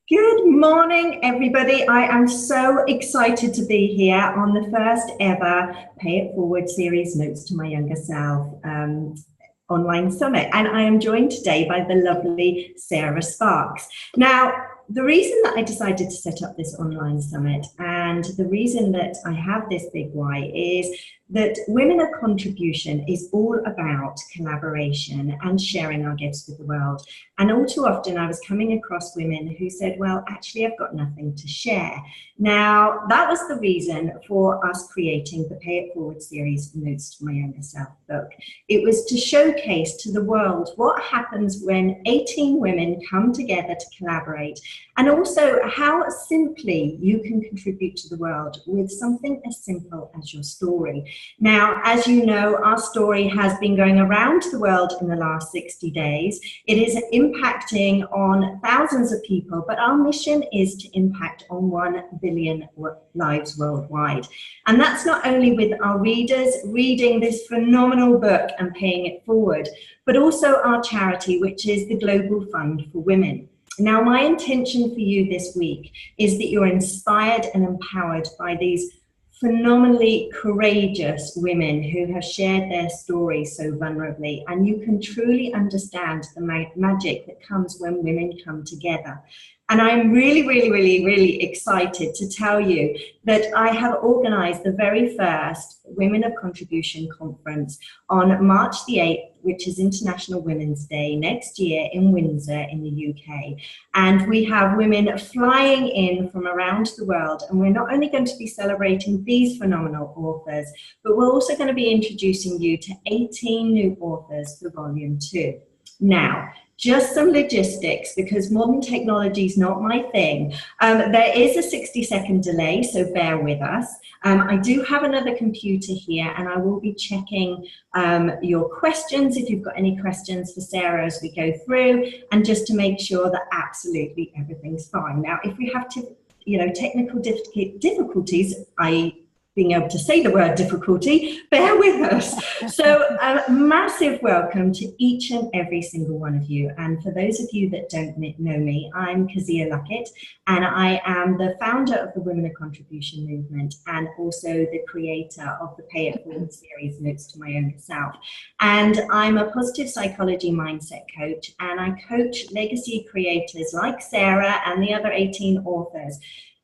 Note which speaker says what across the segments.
Speaker 1: Good morning, everybody. I am so excited to be here on the first ever Pay It Forward series, Notes to My Younger Self online summit. And I am joined today by the lovely Sarah Sparks. Now, the reason that I decided to set up this online summit and the reason that I have this big why is that Women of Contribution is all about collaboration and sharing our gifts with the world. And all too often I was coming across women who said, well, actually, I've got nothing to share. Now, that was the reason for us creating the Pay It Forward series, Notes to My Younger Self book. It was to showcase to the world what happens when 18 women come together to collaborate, and also how simply you can contribute to the world with something as simple as your story. Now, as you know, our story has been going around the world in the last 60 days. It is impacting on thousands of people, but our mission is to impact on 1 billion lives worldwide. And that's not only with our readers reading this phenomenal book and paying it forward, but also our charity, which is the Global Fund for Women. Now, my intention for you this week is that you're inspired and empowered by these phenomenally courageous women who have shared their stories so vulnerably, and you can truly understand the magic that comes when women come together. And I'm really excited to tell you that I have organised the very first Women of Contribution conference on March the 8th, which is International Women's Day, next year in Windsor in the UK. And we have women flying in from around the world, and we're not only going to be celebrating these phenomenal authors, but we're also going to be introducing you to 18 new authors for Volume 2. Now, just some logistics, because modern technology is not my thing. There is a 60-second delay, so bear with us. I do have another computer here, and I will be checking your questions if you've got any questions for Sarah as we go through, and just to make sure that absolutely everything's fine. Now, if we have to, technical difficulties, being able to say the word difficulty, bear with us. So a massive welcome to each and every single one of you. And for those of you that don't know me, I'm Kezia Luckett, and I am the founder of the Women of Contribution movement and also the creator of the Pay It Forward series, Notes to My Younger Self. And I'm a positive psychology mindset coach, and I coach legacy creators like Sarah and the other 18 authors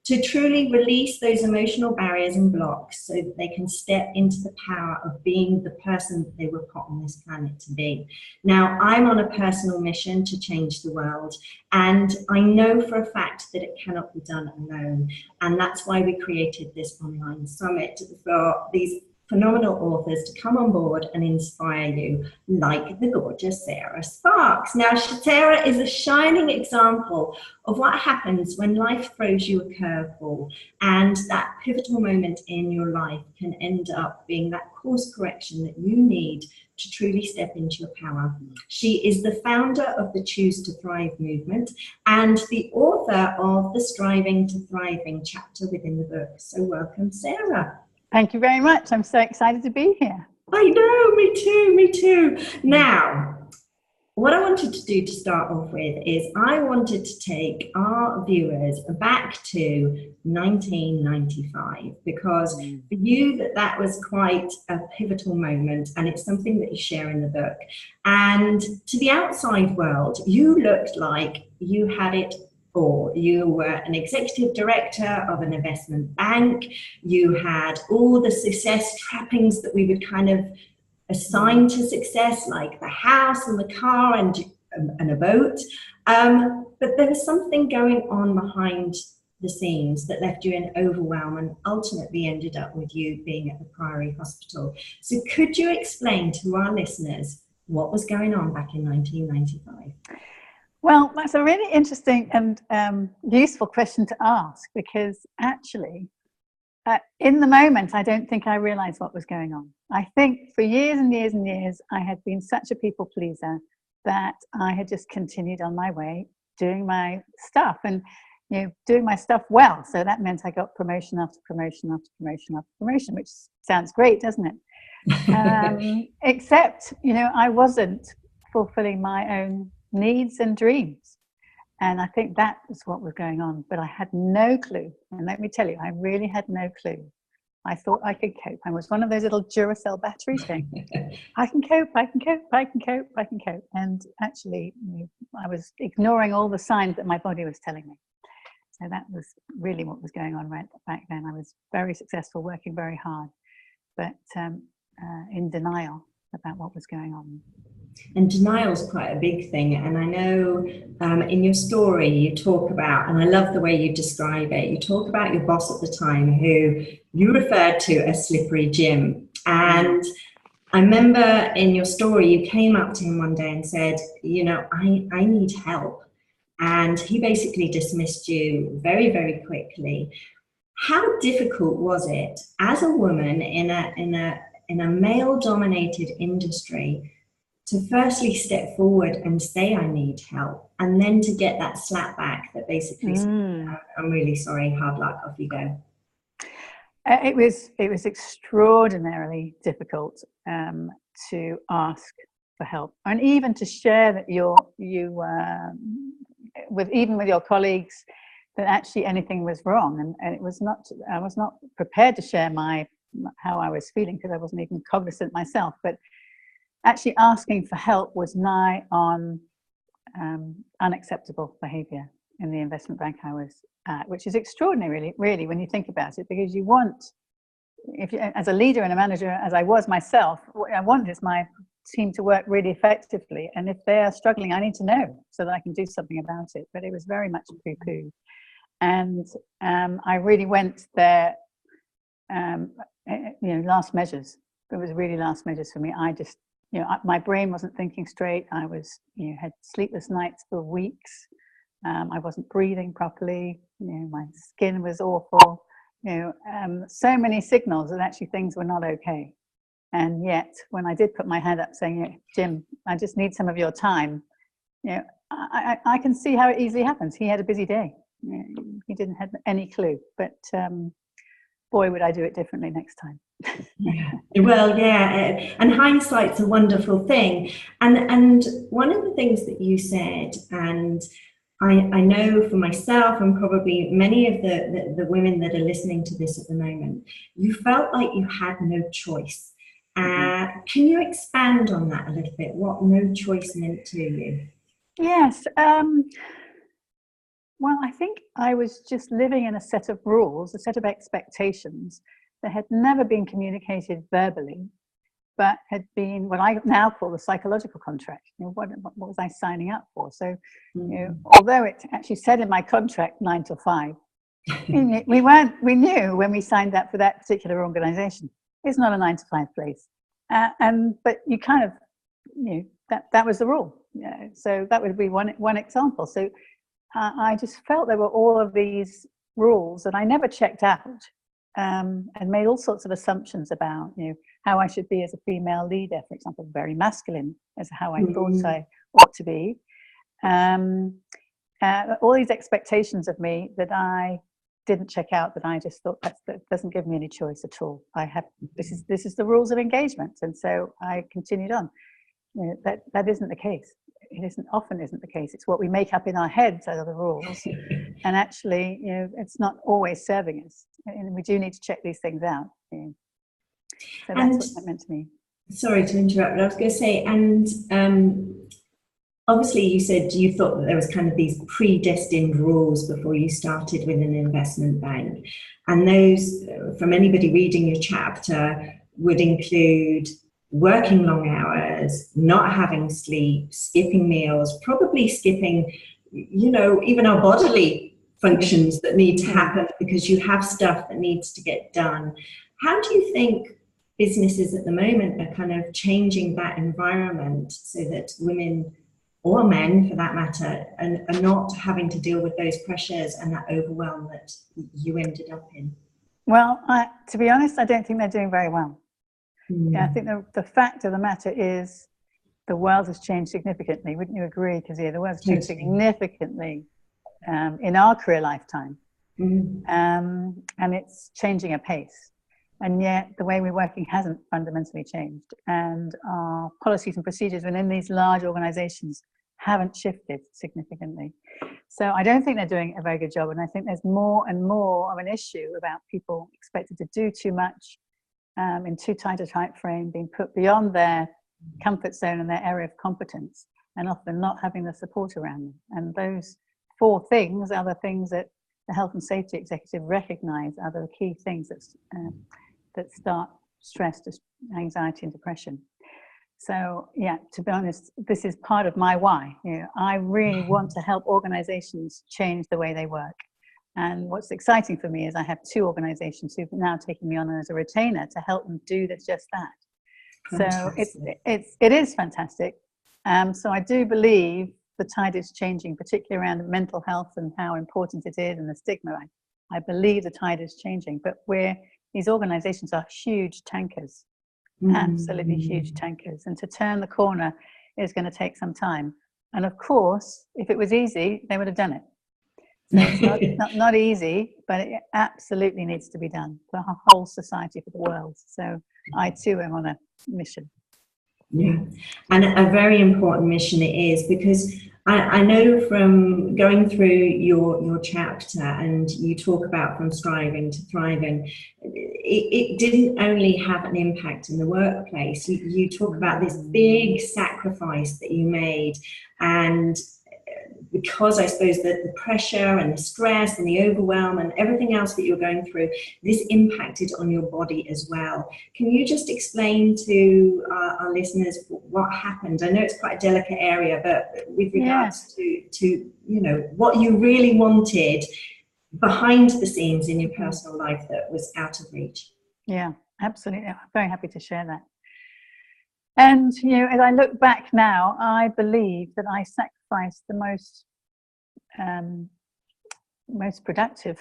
Speaker 1: to truly release those emotional barriers and blocks so that they can step into the power of being the person that they were put on this planet to be. Now, I'm on a personal mission to change the world, and I know for a fact that it cannot be done alone. And that's why we created this online summit for these phenomenal authors to come on board and inspire you, like the gorgeous Sarah Sparks. Now, Sarah is a shining example of what happens when life throws you a curveball, and that pivotal moment in your life can end up being that course correction that you need to truly step into your power. She is the founder of the Choose to Thrive movement and the author of the Striving to Thriving chapter within the book. So welcome, Sarah.
Speaker 2: Thank you very much. I'm so excited to be here.
Speaker 1: I know, me too. Now, what I wanted to do to start off with is I wanted to take our viewers back to 1995, because for you that was quite a pivotal moment, and it's something that you share in the book. And to the outside world, you looked like you had it. Or you were an executive director of an investment bank. You had all the success trappings that we would kind of assign to success, like the house and the car and a boat. But there was something going on behind the scenes that left you in overwhelm and ultimately ended up with you being at the Priory Hospital. So could you explain to our listeners what was going on back in 1995?
Speaker 2: Well, that's a really interesting and useful question to ask, because actually, in the moment, I don't think I realised what was going on. I think for years and years and years, I had been such a people pleaser that I had just continued on my way, doing my stuff and doing my stuff well. So that meant I got promotion after promotion after promotion after promotion, which sounds great, doesn't it? Except, I wasn't fulfilling my own needs and dreams. And I think that was what was going on, but I had no clue. And let me tell you, I really had no clue. I thought I could cope. I was one of those little Duracell batteries going, I can cope, I can cope, I can cope, I can cope. And actually, I was ignoring all the signs that my body was telling me. So that was really what was going on right back then. I was very successful, working very hard, but in denial about what was going on.
Speaker 1: And denial is quite a big thing. And I know in your story, you talk about, and I love the way you describe it, you talk about your boss at the time who you referred to as Slippery Jim. And I remember in your story, you came up to him one day and said, you know, I need help. And he basically dismissed you very, very quickly. How difficult was it as a woman in a male-dominated industry to firstly step forward and say I need help, and then to get that slap back that basically said, I'm really sorry, hard luck, off you go?
Speaker 2: It was extraordinarily difficult to ask for help, and even to share that with your colleagues that actually anything was wrong, and it was not. I was not prepared to share how I was feeling, because I wasn't even cognizant myself, but actually asking for help was nigh on unacceptable behavior in the investment bank I was at, which is extraordinary, really, when you think about it, because you want, as a leader and a manager, as I was myself, what I want is my team to work really effectively. And if they are struggling, I need to know so that I can do something about it. But it was very much poo-poo. And I really went there, last measures. It was really last measures for me. I just, my brain wasn't thinking straight. I was, had sleepless nights for weeks. I wasn't breathing properly. My skin was awful. So many signals that actually things were not okay. And yet, when I did put my hand up saying, Jim, I just need some of your time, I can see how it easily happens. He had a busy day. He didn't have any clue. But boy, would I do it differently next time.
Speaker 1: Yeah. Well, yeah, and hindsight's a wonderful thing. And one of the things that you said, and I know for myself and probably many of the women that are listening to this at the moment, you felt like you had no choice. Can you expand on that a little bit? What no choice meant to you?
Speaker 2: Yes. Well, I think I was just living in a set of rules, a set of expectations that had never been communicated verbally, but had been what I now call the psychological contract. What was I signing up for? So, although it actually said in my contract 9 to 5, we knew when we signed up for that particular organization, it's not a 9 to 5 place. But you kind of, that was the rule. So that would be one example. So I just felt there were all of these rules that I never checked out, and made all sorts of assumptions about, how I should be as a female leader, for example, very masculine as how I thought I ought to be. All these expectations of me that I didn't check out, that I just thought that doesn't give me any choice at all. This is the rules of engagement, and so I continued on. That isn't the case. It often isn't the case. It's what we make up in our heads as are the rules, and actually, it's not always serving us. And we do need to check these things out. So that's what that meant to me.
Speaker 1: Sorry to interrupt, but I was going to say, and obviously you said you thought that there was kind of these predestined rules before you started with an investment bank, and those, from anybody reading your chapter, would include working long hours, not having sleep, skipping meals, probably skipping, even our bodily functions that need to happen because you have stuff that needs to get done. How do you think businesses at the moment are kind of changing that environment so that women, or men for that matter, are not having to deal with those pressures and that overwhelm that you ended up in?
Speaker 2: Well, to be honest, I don't think they're doing very well. Yeah, I think the fact of the matter is the world has changed significantly. Wouldn't you agree, Kezia? The world has changed significantly in our career lifetime. And it's changing apace. And yet the way we're working hasn't fundamentally changed. And our policies and procedures within these large organizations haven't shifted significantly. So I don't think they're doing a very good job, and I think there's more and more of an issue about people expected to do too much in too tight a time frame, being put beyond their comfort zone and their area of competence, and often not having the support around them. And those 4 things are the things that the health and safety executive recognise are the key things that start stress, anxiety and depression. So yeah, to be honest, this is part of my why. I really want to help organizations change the way they work. And what's exciting for me is I have 2 organizations who've now taken me on as a retainer to help them do just that. Fantastic. So it is fantastic. So I do believe the tide is changing, particularly around mental health and how important it is and the stigma. I believe the tide is changing, but these organizations are huge tankers, absolutely huge tankers. And to turn the corner is going to take some time. And of course, if it was easy, they would have done it. So it's not easy, but it absolutely needs to be done for our whole society, for the world. So I too am on a mission.
Speaker 1: Yeah, and a very important mission it is, because I know from going through your chapter, and you talk about from striving to thriving, it didn't only have an impact in the workplace. You talk about this big sacrifice that you made, and because I suppose that the pressure and the stress and the overwhelm and everything else that you're going through, this impacted on your body as well. Can you just explain to our listeners what happened? I know it's quite a delicate area, but with regards to what you really wanted behind the scenes in your personal life that was out of reach.
Speaker 2: Yeah, absolutely. I'm very happy to share that. And, as I look back now, I believe that I sacrificed the most productive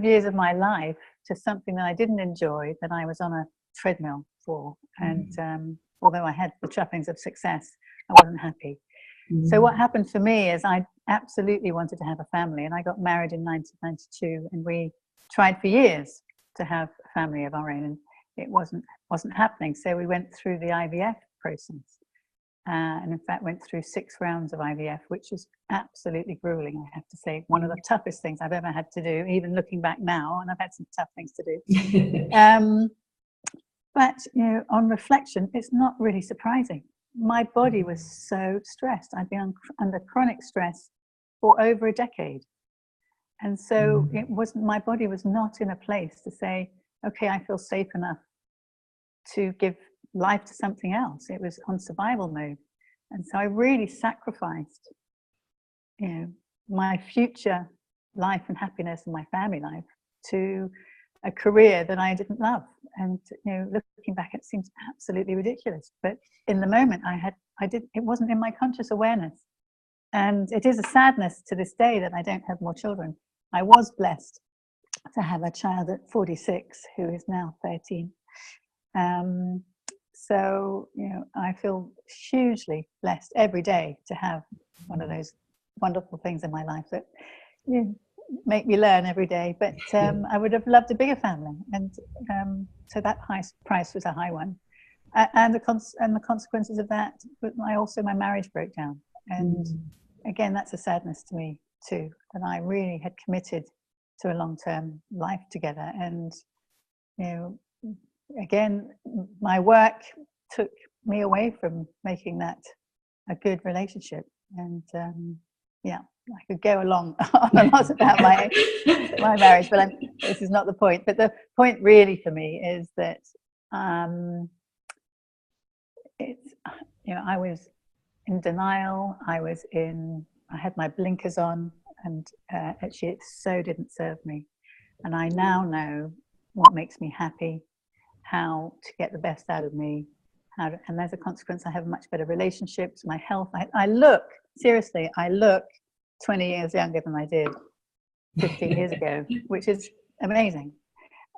Speaker 2: years of my life to something that I didn't enjoy, that I was on a treadmill for. And although I had the trappings of success, I wasn't happy. So what happened for me is I absolutely wanted to have a family, and I got married in 1992, and we tried for years to have a family of our own, and it wasn't happening. So we went through the IVF process, and in fact went through 6 rounds of IVF, which was absolutely grueling, I have to say. One of the toughest things I've ever had to do, even looking back now, and I've had some tough things to do. But on reflection, it's not really surprising. My body was so stressed. I'd been under chronic stress for over a decade. And so my body was not in a place to say, okay, I feel safe enough to give life to something else. It was on survival mode. And so I really sacrificed, my future life and happiness and my family life to a career that I didn't love. And looking back, it seems absolutely ridiculous. But in the moment, it wasn't in my conscious awareness. And it is a sadness to this day that I don't have more children. I was blessed to have a child at 46 who is now 13. So I feel hugely blessed every day to have one of those wonderful things in my life that make me learn every day. But I would have loved a bigger family, and so that price was a high one. And the consequences of that, my marriage broke down, and again, that's a sadness to me too, that I really had committed to a long-term life together. And again, my work took me away from making that a good relationship. And I could go on and on about my marriage, but this is not the point. But the point really for me is that I was in denial. I had my blinkers on, and actually it so didn't serve me. And I now know what makes me happy, how to get the best out of me, and as a consequence, I have much better relationships, my health. I look 20 years younger than I did 15 years ago, which is amazing.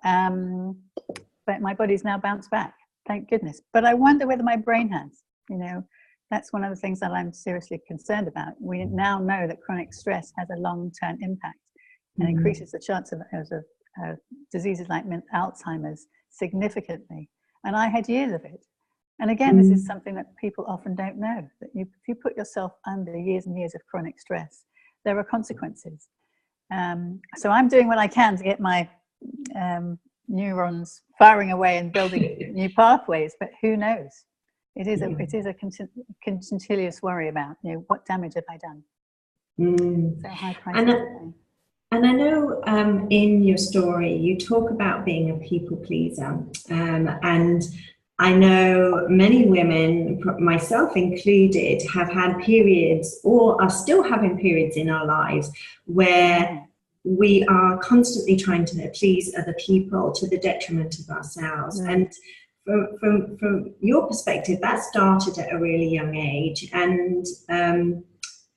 Speaker 2: But my body's now bounced back, thank goodness. But I wonder whether my brain has. That's one of the things that I'm seriously concerned about. We now know that chronic stress has a long-term impact and increases the chance of diseases like Alzheimer's significantly. And I had years of it. And again, this is something that people often don't know, that if you put yourself under years and years of chronic stress, there are consequences. So I'm doing what I can to get my neurons firing away and building new pathways, but who knows? It is a continuous worry about, what damage have I done? So high prices.
Speaker 1: And I know in your story you talk about being a people pleaser, and I know many women, myself included, have had periods or are still having periods in our lives where we are constantly trying to please other people to the detriment of ourselves. And from your perspective, that started at a really young age. And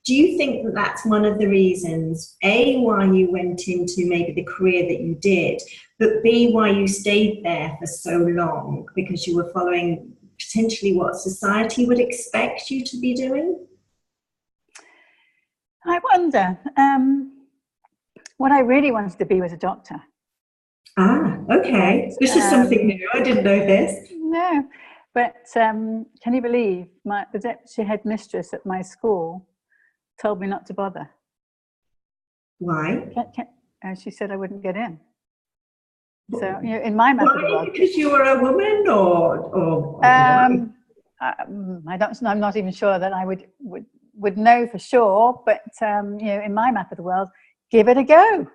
Speaker 1: do you think that that's one of the reasons, A, why you went into maybe the career that you did, but B, why you stayed there for so long? Because you were following potentially what society would expect you to be doing?
Speaker 2: I wonder. What I really wanted to be was a doctor.
Speaker 1: Ah, okay. This is something new. I didn't know this.
Speaker 2: No, but can you believe the deputy headmistress at my school told me not to bother.
Speaker 1: Why?
Speaker 2: She said I wouldn't get in. So, in my map of the world,
Speaker 1: because you were a woman, or
Speaker 2: I'm not even sure that I would know for sure. But in my map of the world, give it a go.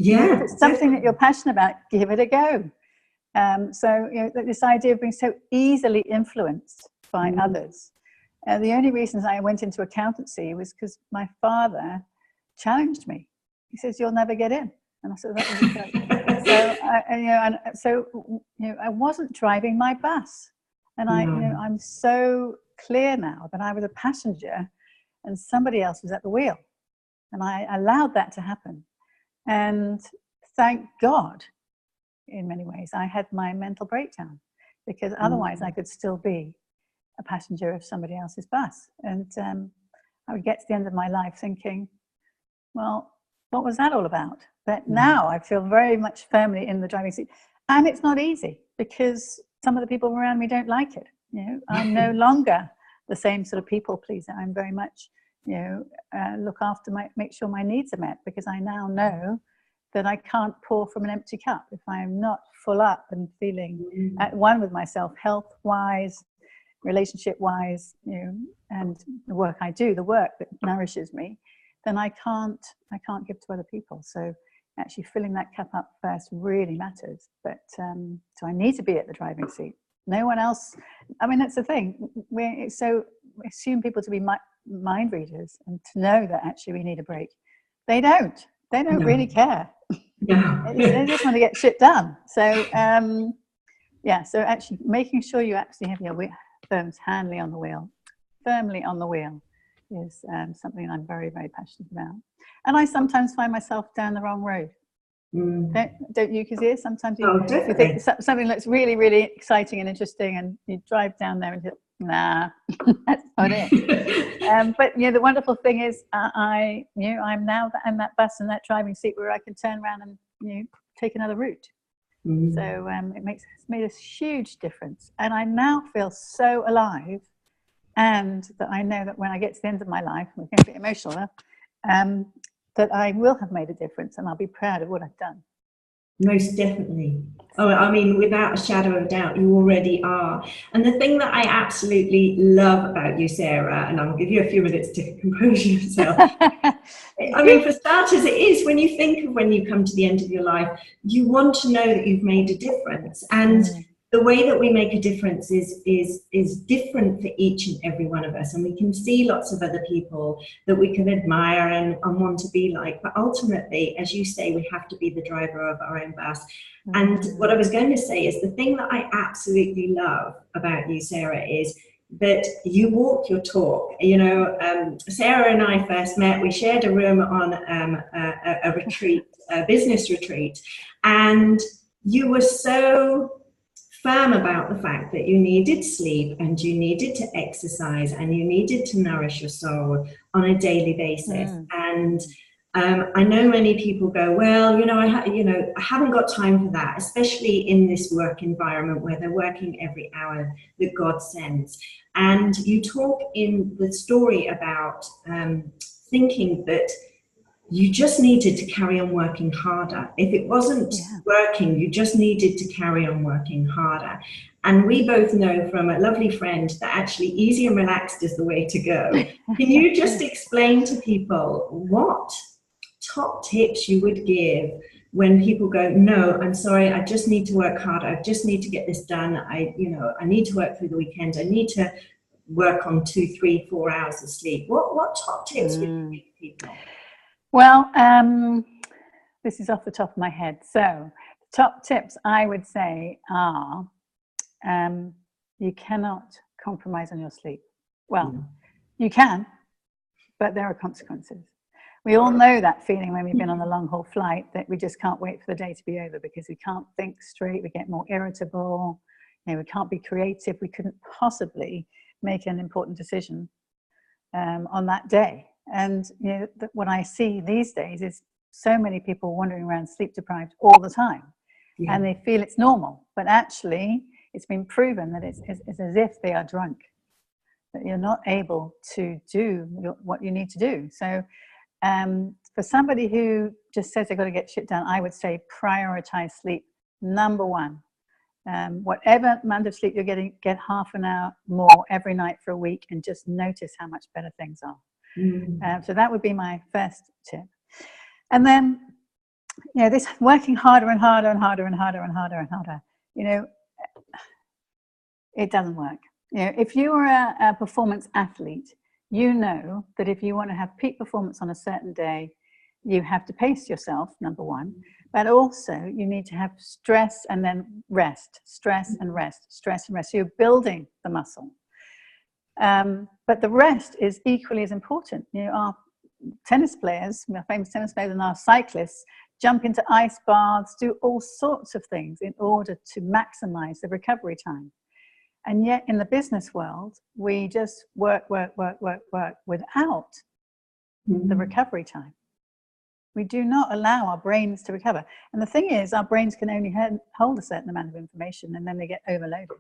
Speaker 1: Yeah,
Speaker 2: if it's something that you're passionate about, give it a go. So this idea of being so easily influenced by others. The only reasons I went into accountancy was because my father challenged me. He says, "You'll never get in," and I said, "That was so." I wasn't driving my bus, and I'm so clear now that I was a passenger, and somebody else was at the wheel, and I allowed that to happen. And thank God, in many ways, I had my mental breakdown, because otherwise I could still be a passenger of somebody else's bus. And I would get to the end of my life thinking, well, what was that all about? But now I feel very much firmly in the driving seat. And it's not easy, because some of the people around me don't like it. I'm no longer the same sort of people pleaser. I'm very much, look after make sure my needs are met, because I now know that I can't pour from an empty cup. If I am not full up and feeling at one with myself, health-wise, relationship-wise, and the work I do, the work that nourishes me, then I can't give to other people. So actually filling that cup up first really matters. But so I need to be at the driving seat. No one else. I mean, that's the thing. We assume people to be mind readers and to know that actually we need a break. They don't really care.
Speaker 1: No.
Speaker 2: They just want to get shit done. So so actually making sure you actually have your thumbs firmly on the wheel is something I'm very, very passionate about. And I sometimes find myself down the wrong road. Don't you, Kazir? Sometimes you think something looks really, really exciting and interesting, and you drive down there and you think, nah, that's not it. But the wonderful thing is, I'm now in that bus and that driving seat where I can turn around and take another route. So it's made a huge difference, and I now feel so alive, and that I know that when I get to the end of my life, I'm going to get emotional, that I will have made a difference, and I'll be proud of what I've done.
Speaker 1: Most definitely. Oh, I mean, without a shadow of a doubt, you already are. And the thing that I absolutely love about you, Sarah, and I'll give you a few minutes to compose yourself. I mean, for starters, it is when you think of when you come to the end of your life, you want to know that you've made a difference. And the way that we make a difference is different for each and every one of us. And we can see lots of other people that we can admire and want to be like. But ultimately, as you say, we have to be the driver of our own bus. And what I was going to say is the thing that I absolutely love about you, Sarah, is that you walk your talk. Sarah and I first met, we shared a room on a retreat, a business retreat. And you were so firm about the fact that you needed sleep and you needed to exercise and you needed to nourish your soul on a daily basis. And I know many people go, well, I haven't got time for that, especially in this work environment where they're working every hour that God sends. And you talk in the story about thinking that you just needed to carry on working harder. If it wasn't working, you just needed to carry on working harder. And we both know from a lovely friend that actually easy and relaxed is the way to go. Can you just explain to people what top tips you would give when people go, no, I'm sorry, I just need to work harder. I just need to get this done. I need to work through the weekend. I need to work on 2, 3, 4 hours of sleep. What top tips would you give people?
Speaker 2: Well, this is off the top of my head. So top tips I would say are, you cannot compromise on your sleep. Well, you can, but there are consequences. We all know that feeling when we've been on a long haul flight, that we just can't wait for the day to be over because we can't think straight, we get more irritable, we can't be creative, we couldn't possibly make an important decision on that day. And what I see these days is so many people wandering around sleep deprived all the time, and they feel it's normal, but actually it's been proven that it's as if they are drunk, that you're not able to do what you need to do. So for somebody who just says they've got to get shit done, I would say prioritize sleep, number one. Whatever amount of sleep you're getting, get half an hour more every night for a week and just notice how much better things are. So that would be my first tip. And then, this working harder and harder and harder and harder and harder and harder, it doesn't work. If you are a performance athlete, you know that if you want to have peak performance on a certain day, you have to pace yourself, number one, but also you need to have stress and then rest, stress and rest, stress and rest. So you're building the muscle. But the rest is equally as important. Our tennis players, our famous tennis players and our cyclists jump into ice baths, do all sorts of things in order to maximize the recovery time. And yet in the business world, we just work without the recovery time. We do not allow our brains to recover. And the thing is, our brains can only hold a certain amount of information and then they get overloaded.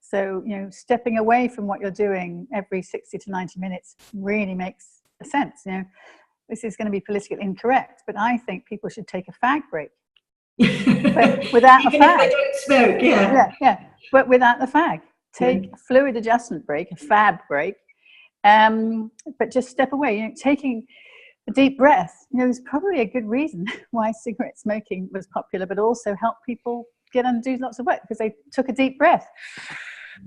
Speaker 2: So, stepping away from what you're doing every 60 to 90 minutes really makes sense. This is going to be politically incorrect, but I think people should take a fag break. But without a fag.
Speaker 1: If they don't smoke,
Speaker 2: yeah. But without the fag. Take a fluid adjustment break, a fab break, but just step away. Taking a deep breath. There's probably a good reason why cigarette smoking was popular, but also help people get and do lots of work because they took a deep breath.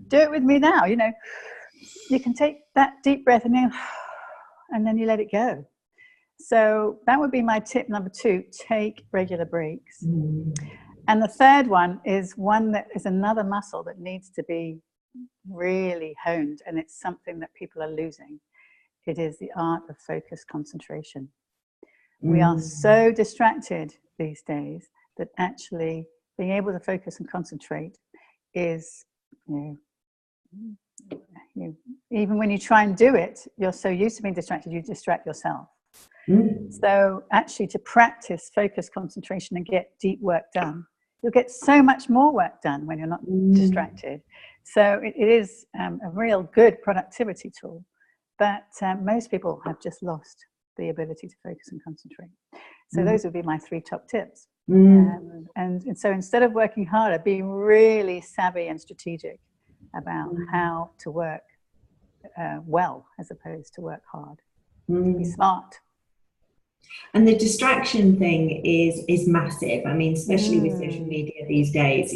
Speaker 2: Do it with me now. You can take that deep breath and then you let it go. So that would be my tip number 2, take regular breaks. And the third one is one that is another muscle that needs to be really honed, and it's something that people are losing. It is the art of focus concentration. We are so distracted these days that actually being able to focus and concentrate is, even when you try and do it, you're so used to being distracted, you distract yourself. So actually to practice focus concentration and get deep work done, you'll get so much more work done when you're not distracted. So it is a real good productivity tool, but most people have just lost the ability to focus and concentrate. So those would be my 3 top tips. And so instead of working harder, be really savvy and strategic about how to work well as opposed to work hard. Be smart.
Speaker 1: And the distraction thing is massive. I mean, especially with social media these days,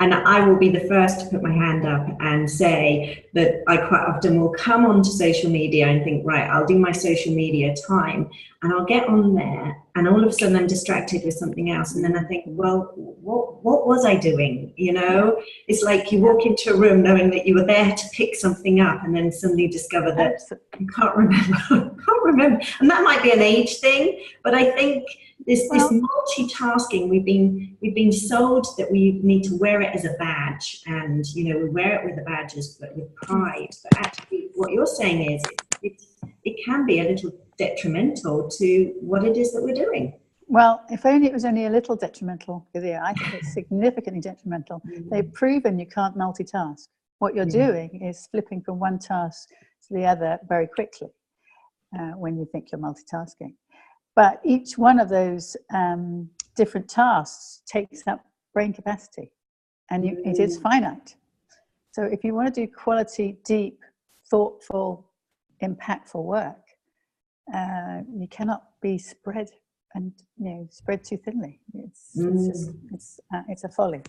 Speaker 1: and I will be the first to put my hand up and say that I quite often will come onto social media and think, right, I'll do my social media time, and I'll get on there and all of a sudden I'm distracted with something else. And then I think, well, what was I doing? It's like you walk into a room knowing that you were there to pick something up and then suddenly discover that you can't remember. And that might be an age thing, but I think this multitasking, we've been sold that we need to wear it as a badge, and we wear it with the badges, but with pride. But actually, what you're saying is it can be a little detrimental to what it is that we're doing.
Speaker 2: Well, if only it was only a little detrimental, because I think it's significantly detrimental. They've proven you can't multitask. What you're doing is flipping from one task to the other very quickly when you think you're multitasking. But each one of those different tasks takes up brain capacity, and it is finite. So if you want to do quality, deep, thoughtful, impactful work, you cannot be spread too thinly. It's a folly.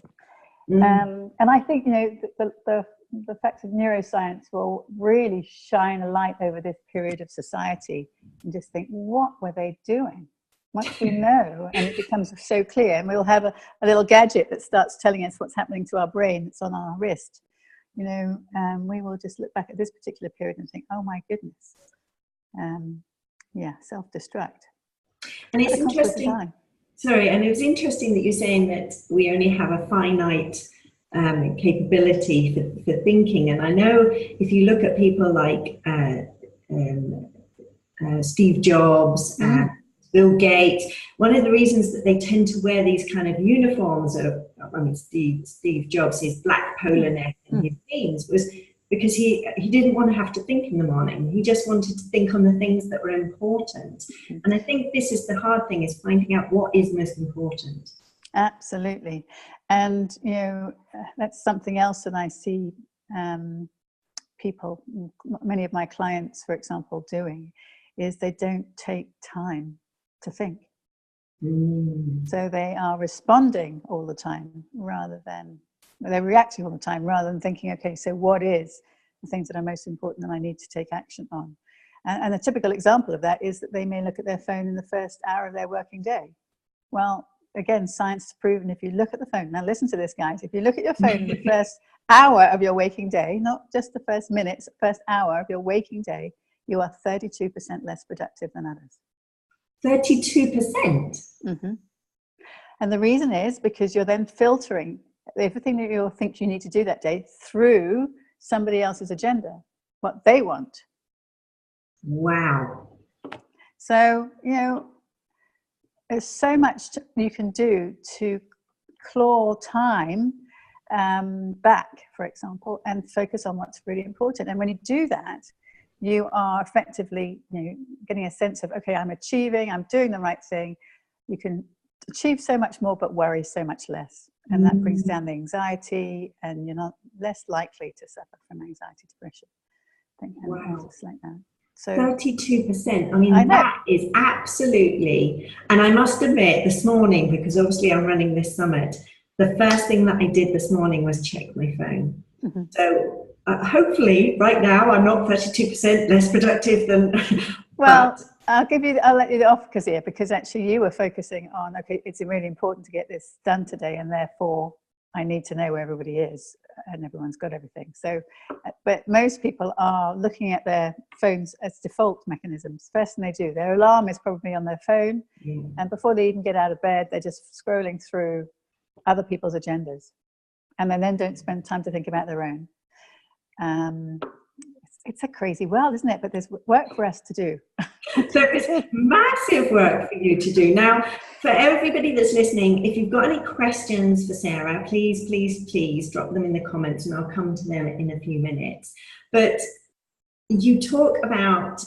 Speaker 2: And I think the facts of neuroscience will really shine a light over this period of society, and just think, what were they doing? Once we know, and it becomes so clear, and we'll have a little gadget that starts telling us what's happening to our brain. It's on our wrist. We will just look back at this particular period and think, oh my goodness, self-destruct.
Speaker 1: And it's interesting. Sorry, and it was interesting that you're saying that we only have a finite capability for thinking. And I know if you look at people like Steve Jobs, Bill Gates, one of the reasons that they tend to wear these kind of uniforms Steve Jobs, his black polo neck and his jeans, was because he didn't want to have to think in the morning. He just wanted to think on the things that were important. And I think this is the hard thing, is finding out what is most important.
Speaker 2: Absolutely. And, that's something else that I see people, many of my clients, for example, doing, is they don't take time to think. So they are responding all the time rather than, they're reacting all the time rather than thinking, okay, so what is the things that are most important that I need to take action on? And a typical example of that is that they may look at their phone in the first hour of their working day. Well, again, science has proven, if you look at the phone, now listen to this, guys, if you look at your phone in the first hour of your waking day, not just the first minutes, first hour of your waking day, you are 32% less productive than others.
Speaker 1: 32%?
Speaker 2: And the reason is because you're then filtering everything that you think you need to do that day through somebody else's agenda, what they want.
Speaker 1: Wow.
Speaker 2: So, there's so much you can do to claw time back, for example, and focus on what's really important. And when you do that, you are effectively getting a sense of, okay, I'm doing the right thing. You can achieve so much more but worry so much less, and that brings down the anxiety, and you're not less likely to suffer from anxiety, depression, things like that. So
Speaker 1: 32%. I mean, that is absolutely. And I must admit, this morning, because obviously I'm running this summit, the first thing that I did this morning was check my phone. So hopefully right now I'm not 32% less productive than
Speaker 2: well, I'll let you off because actually you were focusing on, okay, it's really important to get this done today, and therefore I need to know where everybody is and everyone's got everything. So, but most people are looking at their phones as default mechanisms. First thing they do, their alarm is probably on their phone, and before they even get out of bed, they're just scrolling through other people's agendas, and they then don't spend time to think about their own. It's a crazy world, isn't it? But there's work for us to do.
Speaker 1: So it's massive work for you to do. Now, for everybody that's listening, if you've got any questions for Sarah, please drop them in the comments, and I'll come to them in a few minutes. But you talk about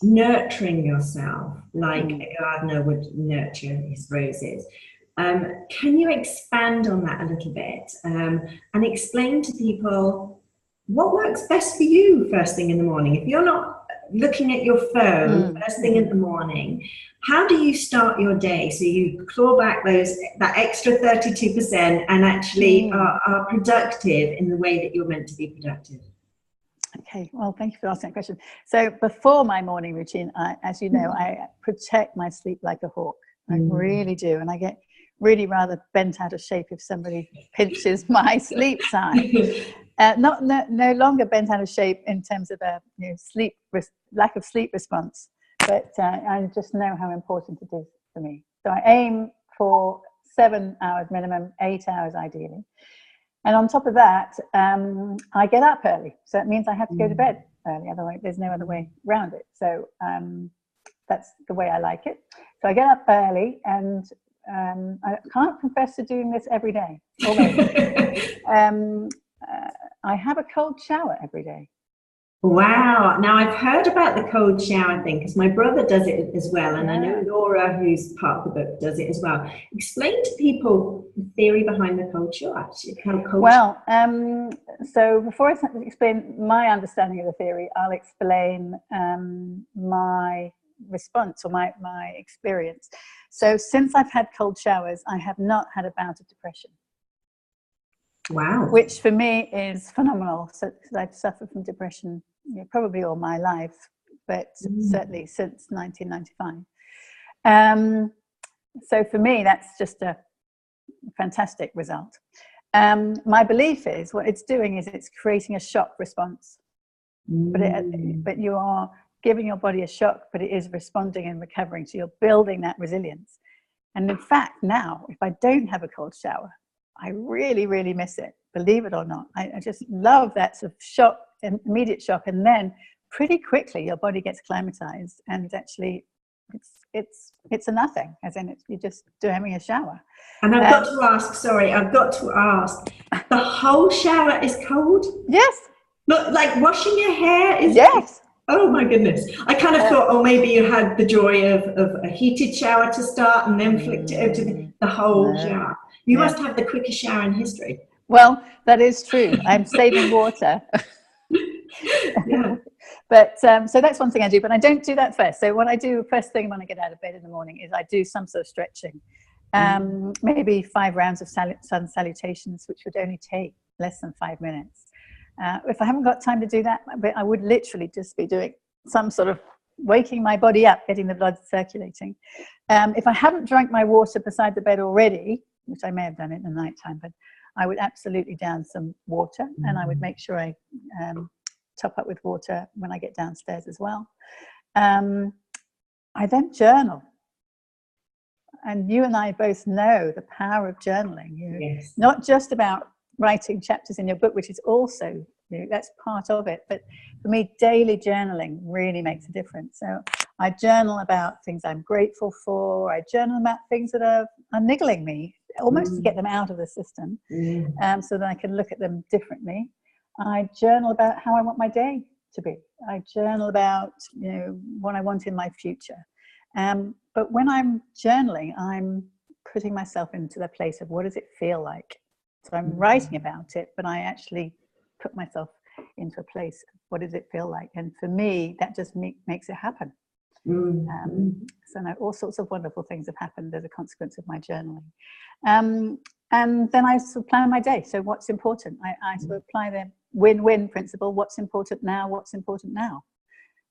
Speaker 1: nurturing yourself like a gardener would nurture his roses. Can you expand on that a little bit and explain to people what works best for you first thing in the morning? If you're not looking at your phone first thing in the morning, how do you start your day so you claw back that extra 32% and actually are productive in the way that you're meant to be productive?
Speaker 2: Okay, well, thank you for asking that question. So before my morning routine, as you know, I protect my sleep like a hawk. I really do, and I get really rather bent out of shape if somebody pinches my sleep time. No longer bent out of shape in terms of a lack of sleep response, but I just know how important it is for me. So I aim for 7 hours minimum, 8 hours ideally. And on top of that, I get up early. So it means I have to go to bed early. Otherwise, there's no other way around it. So that's the way I like it. So I get up early, and I can't confess to doing this every day. Although I have a cold shower every day.
Speaker 1: Wow. Now, I've heard about the cold shower thing because my brother does it as well. And I know Laura, who's part of the book, does it as well. Explain to people the theory behind the cold shower.
Speaker 2: So before I explain my understanding of the theory, I'll explain my response or my experience. So since I've had cold showers, I have not had a bout of depression.
Speaker 1: Wow.
Speaker 2: Which for me is phenomenal. So I've suffered from depression probably all my life, but certainly since 1995. So for me, that's just a fantastic result. My belief is what it's doing is it's creating a shock response. But you are giving your body a shock, but it is responding and recovering. So you're building that resilience. And in fact, now, if I don't have a cold shower, I really, really miss it, believe it or not. I just love that sort of shock, immediate shock, and then pretty quickly your body gets acclimatized, and actually it's a nothing, as in you're just having a shower.
Speaker 1: And I've got to ask, the whole shower is cold?
Speaker 2: Yes.
Speaker 1: Not like washing your hair is?
Speaker 2: Yes.
Speaker 1: Oh my goodness. I kind of thought, maybe you had the joy of a heated shower to start and then flicked it over to the whole shower. You must have the quickest shower in history.
Speaker 2: Well, that is true. I'm saving water.
Speaker 1: Yeah.
Speaker 2: But so that's one thing I do, but I don't do that first. So what I do first thing when I get out of bed in the morning is I do some sort of stretching. Maybe 5 rounds of sun salutations, which would only take less than 5 minutes. If I haven't got time to do that, I would literally just be doing some sort of waking my body up, getting the blood circulating. If I haven't drank my water beside the bed already, which I may have done it in the nighttime, but I would absolutely down some water, and I would make sure I top up with water when I get downstairs as well. I then journal. And you and I both know the power of journaling.
Speaker 1: Yes.
Speaker 2: Not just about writing chapters in your book, which is also, that's part of it. But for me, daily journaling really makes a difference. So I journal about things I'm grateful for. I journal about things that are niggling me, almost to get them out of the system, so that I can look at them differently. I journal about how I want my day to be. I journal about what I want in my future. But when I'm journaling, I'm putting myself into the place of what does it feel like. So I'm writing about it, but I actually put myself into a place of what does it feel like. And for me, that just makes it happen. So now all sorts of wonderful things have happened as a consequence of my journaling. And then I sort of plan my day. So what's important? I sort of apply the win-win principle. What's important now? What's important now?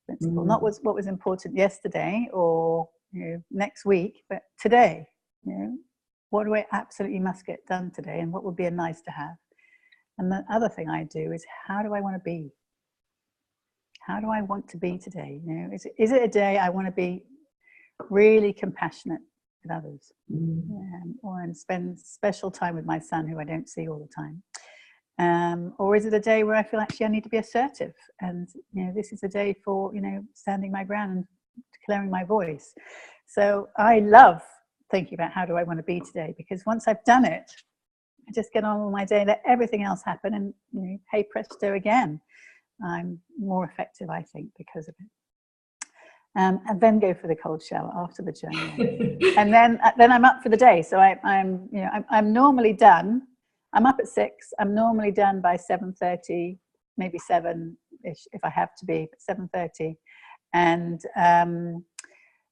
Speaker 2: Principle. Not what was important yesterday or next week, but today. What do I absolutely must get done today, and what would be a nice to have? And the other thing I do is, how do I want to be? How do I want to be today? Is it a day I want to be really compassionate with others, or and spend special time with my son, who I don't see all the time? Or is it a day where I feel actually I need to be assertive, and this is a day for standing my ground and declaring my voice. So I love thinking about how do I want to be today, because once I've done it, I just get on with my day, let everything else happen, and hey presto again, I'm more effective, I think, because of it. And then go for the cold shower after the journey, and then I'm up for the day. So I'm normally done. I'm up at 6. I'm normally done by 7:30, maybe 7-ish if I have to be, but 7:30, and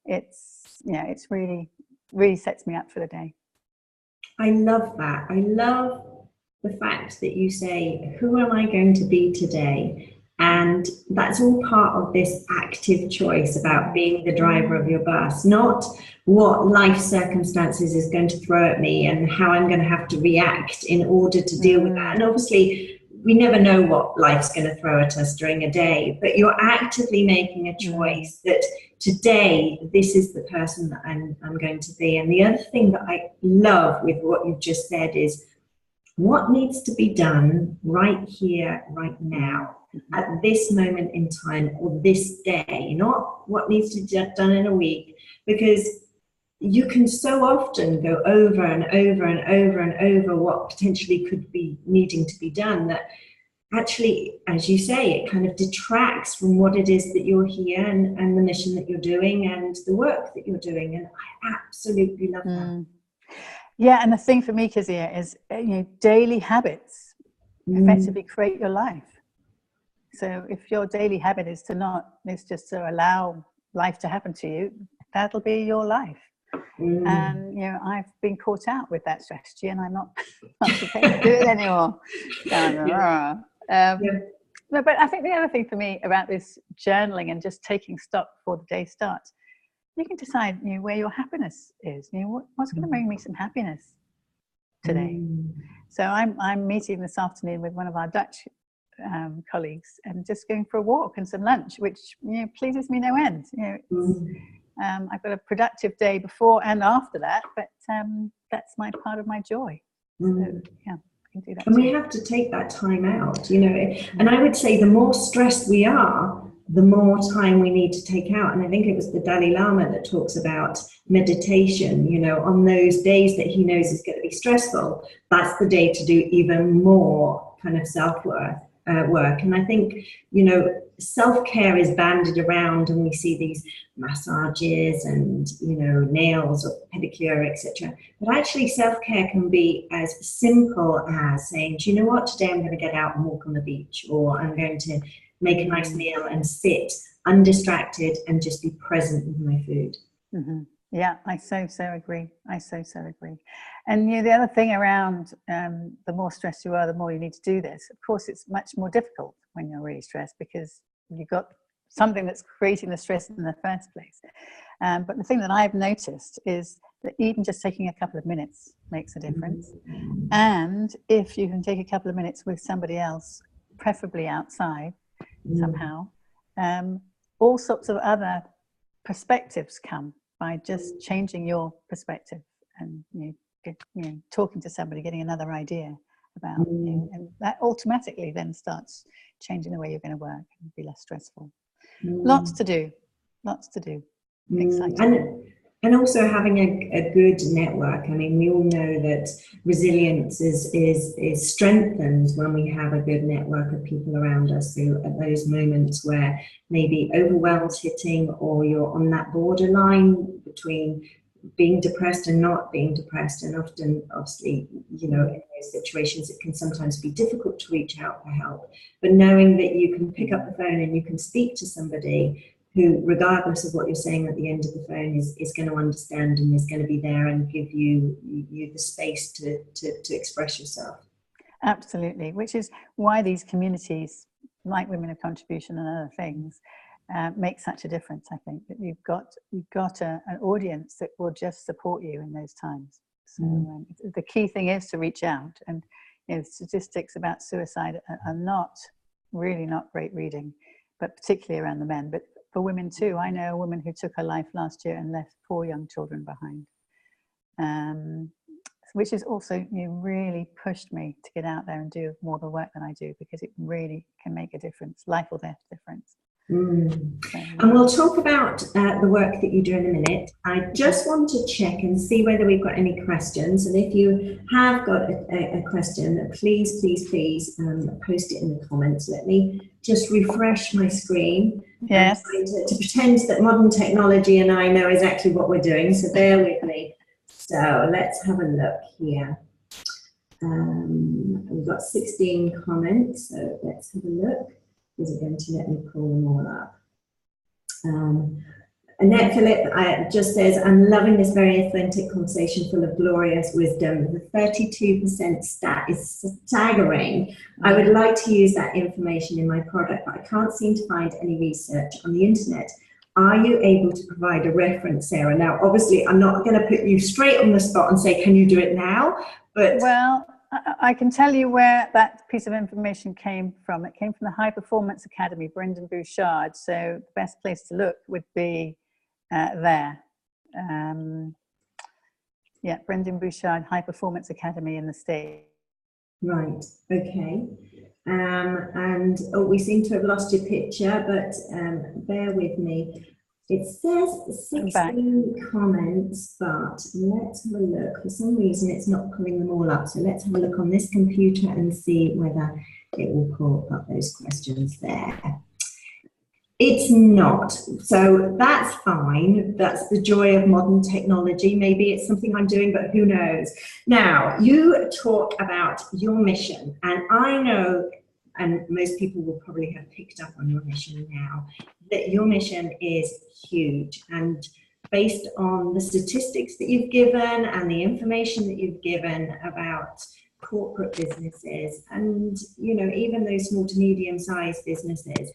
Speaker 2: it's really sets me up for the day.
Speaker 1: I love that. I love the fact that you say, who am I going to be today? And that's all part of this active choice about being the driver of your bus, not what life circumstances is going to throw at me and how I'm going to have to react in order to deal with that. And obviously, we never know what life's going to throw at us during a day, but you're actively making a choice that today, this is the person that I'm going to be. And the other thing that I love with what you've just said is what needs to be done right here, right now. at this moment in time or this day, not what needs to be done in a week, because you can so often go over and over and over and over what potentially could be needing to be done, that actually, as you say, it kind of detracts from what it is that you're here and the mission that you're doing and the work that you're doing. And I absolutely love that.
Speaker 2: Yeah, and the thing for me, Kezia, is daily habits effectively create your life. So if your daily habit is just to allow life to happen to you, that'll be your life. And I've been caught out with that strategy, and I'm not prepared to do it anymore. No, but I think the other thing for me about this journaling and just taking stock before the day starts, you can decide where your happiness is. What's going to bring me some happiness today? So I'm meeting this afternoon with one of our Dutch colleagues and just going for a walk and some lunch, which pleases me no end. I've got a productive day before and after that, but that's my part of my joy. So, yeah, I can do that.
Speaker 1: And
Speaker 2: too.
Speaker 1: we have to take that time out, and I would say the more stressed we are, the more time we need to take out. And I think it was the Dalai Lama that talks about meditation, on those days that he knows is going to be stressful, that's the day to do even more kind of self-work. And I think, self-care is banded around, and we see these massages and, nails or pedicure, etc. But actually self-care can be as simple as saying, do you know what, today I'm going to get out and walk on the beach, or I'm going to make a nice meal and sit undistracted and just be present with my food.
Speaker 2: Yeah, I so agree. I so agree. And the other thing around the more stressed you are, the more you need to do this. Of course, it's much more difficult when you're really stressed because you've got something that's creating the stress in the first place. But the thing that I've noticed is that even just taking a couple of minutes makes a difference. And if you can take a couple of minutes with somebody else, preferably outside somehow, all sorts of other perspectives come by just changing your perspective and talking to somebody, getting another idea about and that automatically then starts changing the way you're going to work and be less stressful. Lots to do. Exciting.
Speaker 1: And also having a good network. I mean, we all know that resilience is strengthened when we have a good network of people around us. So at those moments where maybe overwhelm's hitting, or you're on that borderline between being depressed and not being depressed, and often, obviously, in those situations, it can sometimes be difficult to reach out for help. But knowing that you can pick up the phone and you can speak to somebody who, regardless of what you're saying at the end of the phone, is going to understand and is going to be there and give you the space to express yourself.
Speaker 2: Absolutely, which is why these communities, like Women of Contribution and other things, make such a difference. I think that you've got an audience that will just support you in those times. So the key thing is to reach out. And statistics about suicide are really not great reading, but particularly around the men. But for women too, I know a woman who took her life last year and left 4 young children behind, which is also really pushed me to get out there and do more of the work than I do, because it really can make a difference, life or death difference.
Speaker 1: And we'll talk about the work that you do in a minute. I just want to check and see whether we've got any questions. And if you have got a question, please post it in the comments. Let me just refresh my screen.
Speaker 2: Yes.
Speaker 1: To pretend that modern technology and I know exactly what we're doing. So bear with me. So let's have a look here. We've got 16 comments. So let's have a look. Is it going to let me pull them all up? Annette Phillip just says, I'm loving this very authentic conversation full of glorious wisdom. The 32% stat is staggering. I would like to use that information in my product, but I can't seem to find any research on the internet. Are you able to provide a reference, Sarah? Now, obviously, I'm not going to put you straight on the spot and say, can you do it now? But
Speaker 2: well, I can tell you where that piece of information came from. It came from the High Performance Academy, Brendan Bouchard. So the best place to look would be there. Brendan Bouchard, High Performance Academy in the States.
Speaker 1: Right, okay. And oh, we seem to have lost your picture, but bear with me. It says 16 comments, but let's have a look. For some reason, it's not pulling them all up. So let's have a look on this computer and see whether it will pull up those questions there. It's not. So that's fine. That's the joy of modern technology. Maybe it's something I'm doing, but who knows? Now, you talk about your mission, and I know, and most people will probably have picked up on your mission now, that your mission is huge. And based on the statistics that you've given and the information that you've given about corporate businesses and, you know, even those small to medium-sized businesses,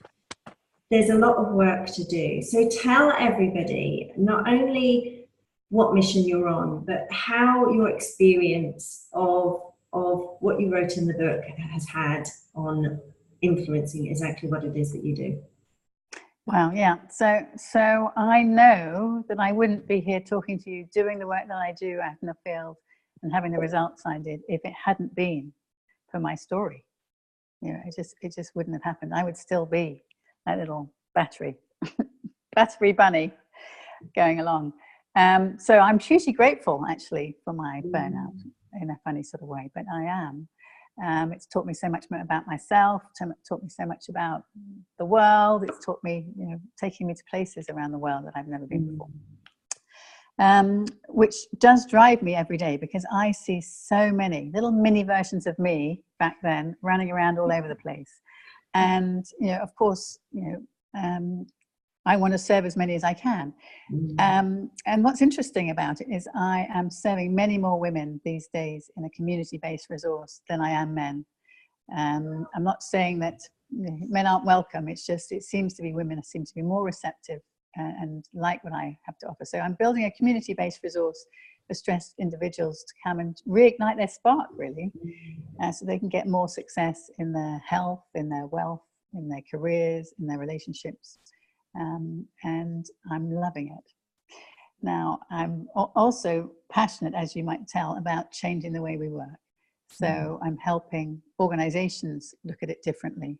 Speaker 1: there's a lot of work to do. So tell everybody not only what mission you're on, but how your experience of what you wrote in the book has had on influencing exactly what it is that you do.
Speaker 2: Well, yeah. So I know that I wouldn't be here talking to you, doing the work that I do out in the field and having the results I did if it hadn't been for my story. You know, it just wouldn't have happened. I would still be that little battery bunny going along. So I'm hugely grateful actually for my burnout in a funny sort of way, but I am. It's taught me so much more about myself, taught me so much about the world. It's taught me, you know, taking me to places around the world that I've never been before. Which does drive me every day because I see so many little mini versions of me back then running around all over the place. And, you know, of course, you know, I want to serve as many as I can. And what's interesting about it is I am serving many more women these days in a community-based resource than I am men. I'm not saying that men aren't welcome. It's just, it seems to be women seem to be more receptive and like what I have to offer. So I'm building a community-based resource for stressed individuals to come and reignite their spark, really, so they can get more success in their health, in their wealth, in their careers, in their relationships. And I'm loving it. Now, I'm also passionate, as you might tell, about changing the way we work. So I'm helping organizations look at it differently.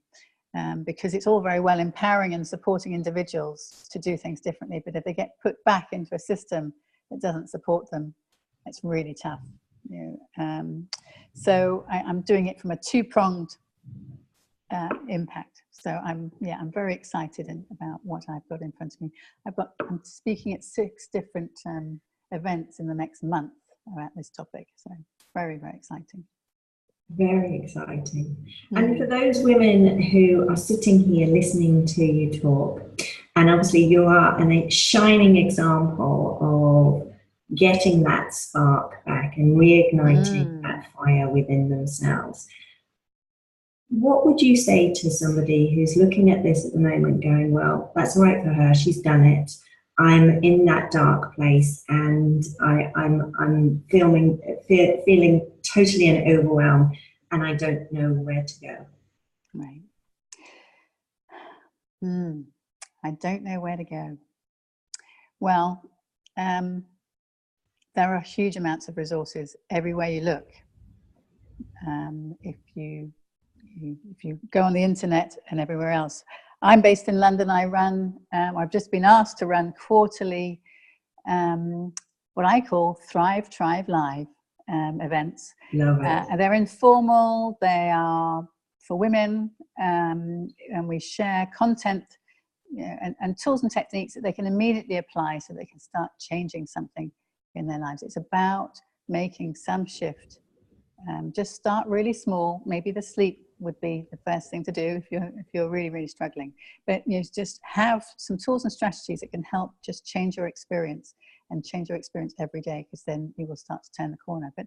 Speaker 2: Because it's all very well empowering and supporting individuals to do things differently, but if they get put back into a system that doesn't support them, it's really tough. You know? So I'm doing it from a two-pronged impact. So I'm very excited about what I've got in front of me. I'm speaking at 6 different events in the next month about this topic. So very, very exciting.
Speaker 1: Very exciting. And for those women who are sitting here listening to you talk, and obviously you are a shining example of getting that spark back and reigniting that fire within themselves, what would you say to somebody who's looking at this at the moment going, well, that's right for her, she's done it. I'm in that dark place and I'm feeling totally an overwhelm and I don't know where to go.
Speaker 2: Right. I don't know where to go. Well, there are huge amounts of resources everywhere you look. If you go on the internet and everywhere else. I'm based in London. I run, I've just been asked to run quarterly, what I call Thrive Live events. They're informal, they are for women, and we share content, you know, and tools and techniques that they can immediately apply so they can start changing something in their lives. It's about making some shift. Just start really small. Maybe the sleep would be the first thing to do if you're really, really struggling. But you know, just have some tools and strategies that can help just change your experience and change your experience every day, because then you will start to turn the corner. But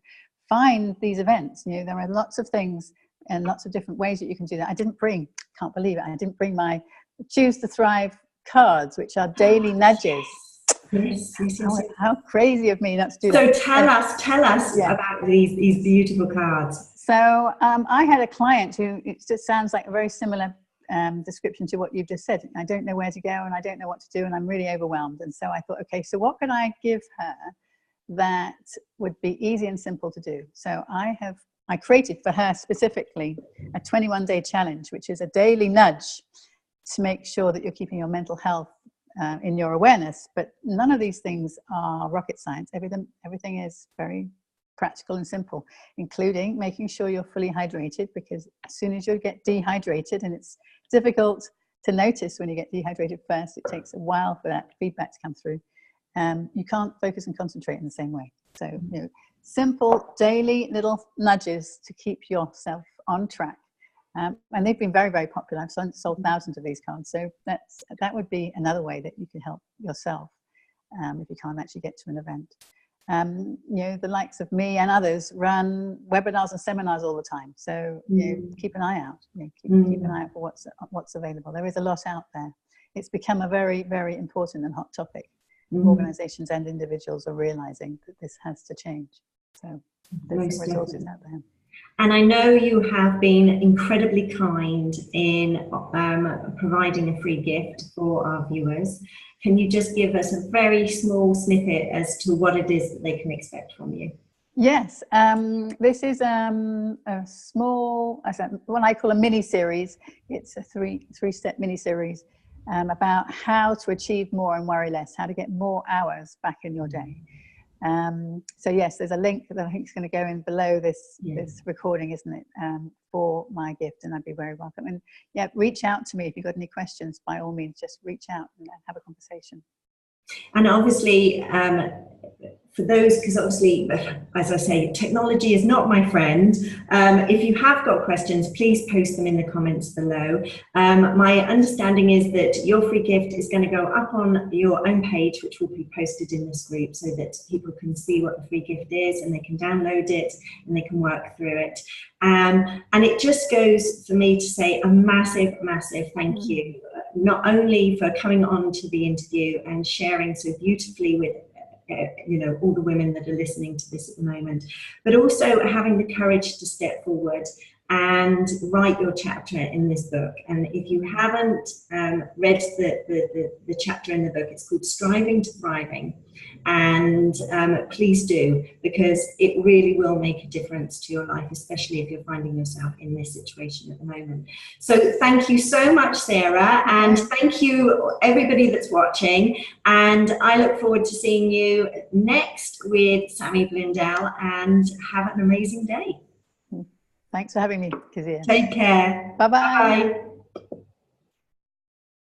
Speaker 2: find these events. You know, there are lots of things and lots of different ways that you can do that. Can't believe it, I didn't bring my Choose to Thrive cards, which are daily nudges.
Speaker 1: Yes.
Speaker 2: How crazy of me not to do that.
Speaker 1: So tell us about these beautiful cards.
Speaker 2: So I had a client who, it just sounds like a very similar description to what you've just said. I don't know where to go and I don't know what to do and I'm really overwhelmed. And so I thought, okay, so what can I give her that would be easy and simple to do? So I have I created for her specifically a 21-day challenge, which is a daily nudge to make sure that you're keeping your mental health in your awareness. But none of these things are rocket science. Everything is very practical and simple, including making sure you're fully hydrated, because as soon as you get dehydrated, and it's difficult to notice when you get dehydrated first, it takes a while for that feedback to come through. You can't focus and concentrate in the same way. So, you know, simple daily little nudges to keep yourself on track. And they've been very, very popular. I've sold thousands of these cards. So that would be another way that you can help yourself if you can't actually get to an event. You know, the likes of me and others run webinars and seminars all the time. So, you know, keep an eye out. You know, keep an eye out for what's available. There is a lot out there. It's become a very, very important and hot topic. Organizations and individuals are realizing that this has to change. So there's resources out there.
Speaker 1: And I know you have been incredibly kind in providing a free gift for our viewers. Can you just give us a very small snippet as to what it is that they can expect from you?
Speaker 2: Yes, this is a small, what I call a mini-series. It's a three-step mini-series about how to achieve more and worry less, how to get more hours back in your day. So yes, there's a link that I think is going to go in below this recording, isn't it, for my gift, and I'd be very welcome. And yeah, reach out to me if you've got any questions. By all means, just reach out and have a conversation.
Speaker 1: And obviously, for those, because obviously, as I say, technology is not my friend. If you have got questions, please post them in the comments below. My understanding is that your free gift is going to go up on your own page, which will be posted in this group so that people can see what the free gift is and they can download it and they can work through it. And it just goes for me to say a massive, massive thank you, not only for coming on to the interview and sharing so beautifully with you know, all the women that are listening to this at the moment, but also having the courage to step forward and write your chapter in this book. And if you haven't read the chapter in the book, it's called Striving to Thriving. And please do, because it really will make a difference to your life, especially if you're finding yourself in this situation at the moment. So thank you so much, Sarah, and thank you everybody that's watching. And I look forward to seeing you next with Sammy Blundell, and have an amazing day.
Speaker 2: Thanks for having me, Kezia.
Speaker 1: Take care.
Speaker 2: Bye-bye.
Speaker 1: Bye.